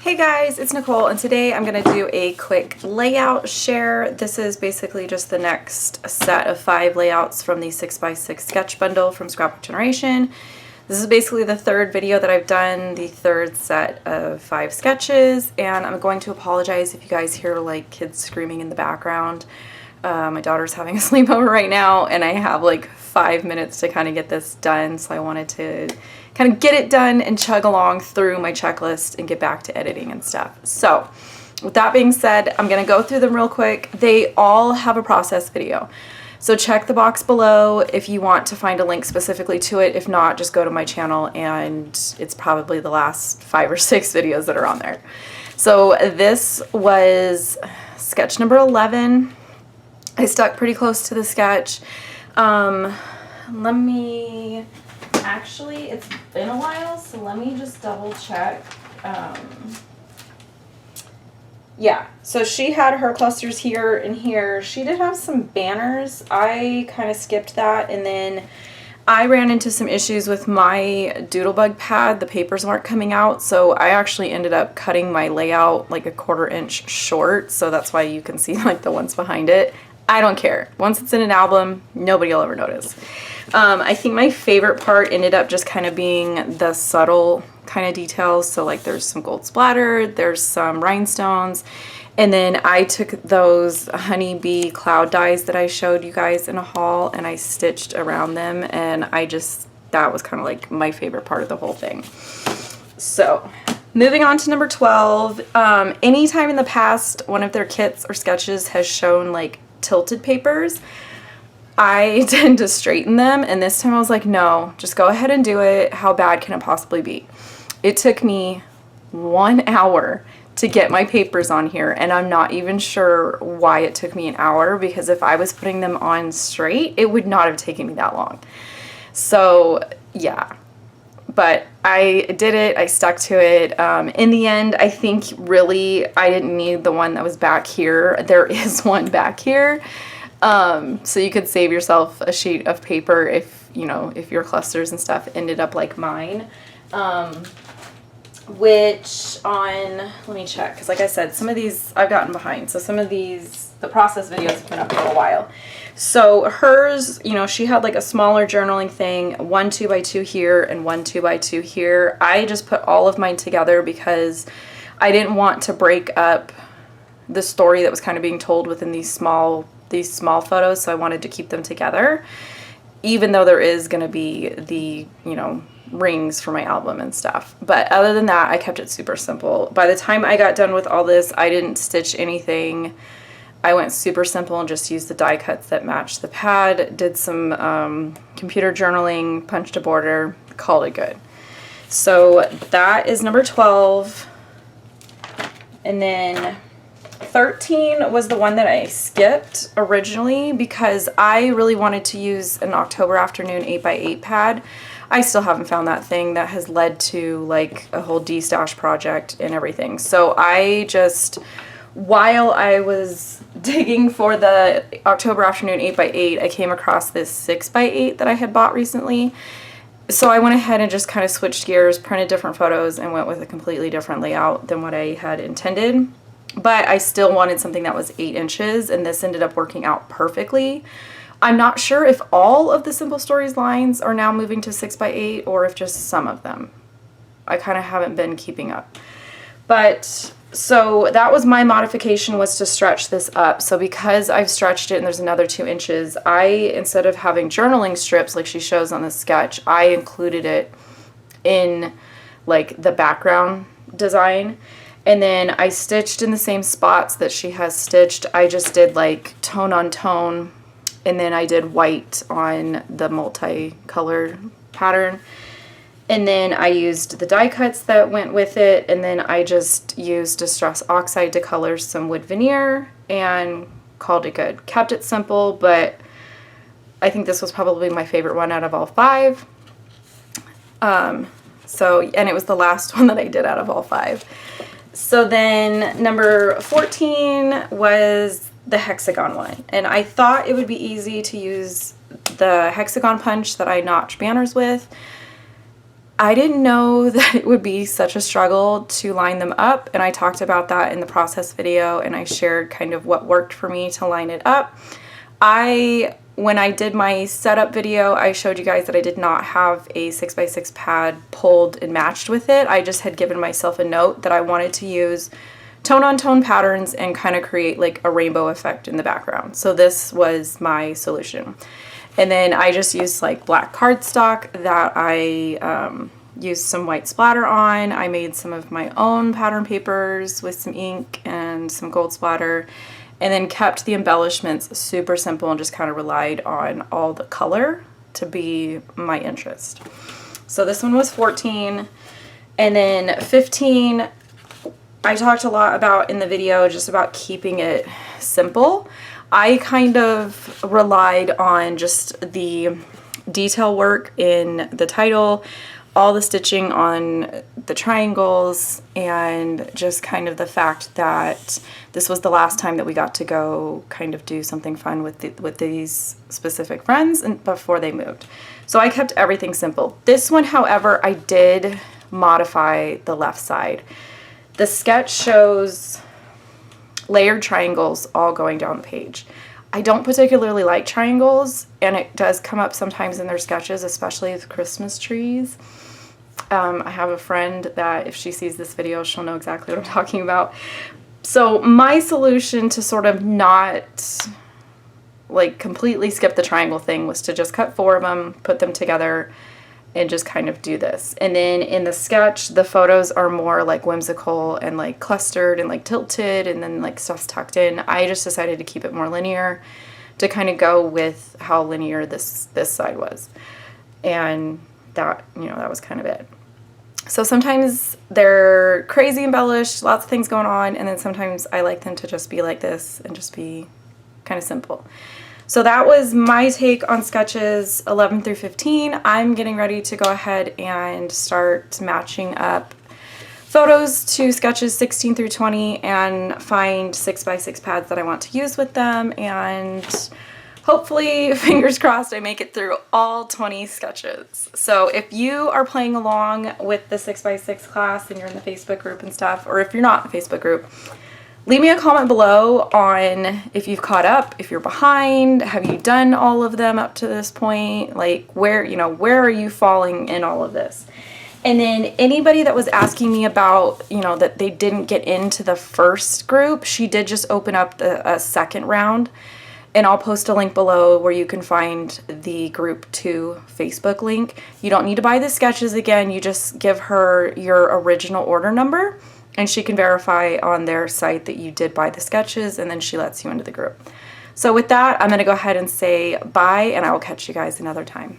Hey guys, it's Nicole, and today I'm going to do a quick layout share. This is basically just the next set of 5 layouts from the 6x6 sketch bundle from Scrapbook Generation. This is basically the third video that I've done, the third set of 5 sketches, and I'm going to apologize if you guys hear like kids screaming in the background. My daughter's having a sleepover right now, and I have like 5 minutes to kind of get this done, so I wanted to kind of get it done and chug along through my checklist and get back to editing and stuff. So with that being said, I'm going to go through them real quick. They all have a process video. So check the box below if you want to find a link specifically to it. If not, just go to my channel and it's probably the last 5 or 6 videos that are on there. So this was sketch number 11. I stuck pretty close to the sketch. Actually, it's been a while, so let me just double check. Yeah, so she had her clusters here and here. She did have some banners. I kind of skipped that, and then I ran into some issues with my Doodlebug pad. The papers weren't coming out, so I actually ended up cutting my layout like a 1/4 inch short, so that's why you can see like the ones behind it. I don't care. Once it's in an album, nobody will ever notice. I think my favorite part ended up just kind of being the subtle kind of details. So like there's some gold splatter, there's some rhinestones, and then I took those honeybee cloud dies that I showed you guys in a haul and I stitched around them, and that was kind of like my favorite part of the whole thing. So moving on to number 12, anytime in the past one of their kits or sketches has shown like tilted papers, I tend to straighten them, and this time I was like, no, just go ahead and do it. How bad can it possibly be? It took me 1 hour to get my papers on here, and I'm not even sure why it took me an hour, because if I was putting them on straight, it would not have taken me that long. So yeah, but I did it. I stuck to it. In the end, I think really I didn't need the one that was back here. There is one back here. So you could save yourself a sheet of paper if, you know, if your clusters and stuff ended up like mine. Which on, let me check, because like I said, some of these I've gotten behind. So some of these, the process videos have been up for a while. So hers, you know, she had like a smaller journaling thing, 1 2x2 here and 1 2x2 here. I just put all of mine together because I didn't want to break up the story that was kind of being told within these small photos, so I wanted to keep them together, even though there is going to be the, you know, rings for my album and stuff. But other than that, I kept it super simple. By the time I got done with all this, I didn't stitch anything. I went super simple and just used the die cuts that matched the pad, did some computer journaling, punched a border, called it good. So that is number 12. And then 13 was the one that I skipped originally because I really wanted to use an October afternoon 8x8 pad. I still haven't found that thing. That has led to like a whole D-stash project and everything. So I just, while I was digging for the October afternoon 8x8, I came across this 6x8 that I had bought recently. So I went ahead and just kind of switched gears, printed different photos, and went with a completely different layout than what I had intended. But I still wanted something that was 8 inches, and this ended up working out perfectly. I'm not sure if all of the Simple Stories lines are now moving to 6x8 or if just some of them. I kind of haven't been keeping up. But so that was my modification, was to stretch this up. So because I've stretched it and there's another 2 inches, instead of having journaling strips like she shows on the sketch, I included it in like the background design. And then I stitched in the same spots that she has stitched. I just did like tone on tone, and then I did white on the multicolored pattern. And then I used the die cuts that went with it, and then I just used Distress Oxide to color some wood veneer and called it good. Kept it simple, but I think this was probably my favorite one out of all 5. And it was the last one that I did out of all 5. So then number 14 was the hexagon one, and I thought it would be easy to use the hexagon punch that I notch banners with. I didn't know that it would be such a struggle to line them up, and I talked about that in the process video, and I shared kind of what worked for me to line it up. When I did my setup video, I showed you guys that I did not have a 6x6 pad pulled and matched with it. I just had given myself a note that I wanted to use tone-on-tone patterns and kind of create like a rainbow effect in the background. So this was my solution. And then I just used like black cardstock that I used some white splatter on. I made some of my own pattern papers with some ink and some gold splatter, and then kept the embellishments super simple and just kind of relied on all the color to be my interest. So this one was 14, and then 15, I talked a lot about in the video just about keeping it simple. I kind of relied on just the detail work in the title, all the stitching on the triangles, and just kind of the fact that this was the last time that we got to go kind of do something fun with these specific friends and before they moved. So I kept everything simple. This one, however, I did modify the left side. The sketch shows layered triangles all going down the page. I don't particularly like triangles, and it does come up sometimes in their sketches, especially with Christmas trees. I have a friend that if she sees this video, she'll know exactly what I'm talking about. So my solution to sort of not like completely skip the triangle thing was to just cut 4 of them, put them together, and just kind of do this. And then in the sketch, the photos are more like whimsical and like clustered and like tilted, and then like stuff's tucked in. I just decided to keep it more linear to kind of go with how linear this side was. And that, you know, that was kind of it. So sometimes they're crazy embellished, lots of things going on, and then sometimes I like them to just be like this and just be kind of simple. So that was my take on sketches 11 through 15. I'm getting ready to go ahead and start matching up photos to sketches 16 through 20 and find 6x6 pads that I want to use with them, and hopefully, fingers crossed, I make it through all 20 sketches. So if you are playing along with the 6x6 class and you're in the Facebook group and stuff, or if you're not in the Facebook group, leave me a comment below on if you've caught up, if you're behind, have you done all of them up to this point? Like where are you falling in all of this? And then anybody that was asking me about, that they didn't get into the first group, she did just open up a second round. And I'll post a link below where you can find the group 2 Facebook link. You don't need to buy the sketches again. You just give her your original order number, and she can verify on their site that you did buy the sketches, and then she lets you into the group. So with that, I'm going to go ahead and say bye, and I will catch you guys another time.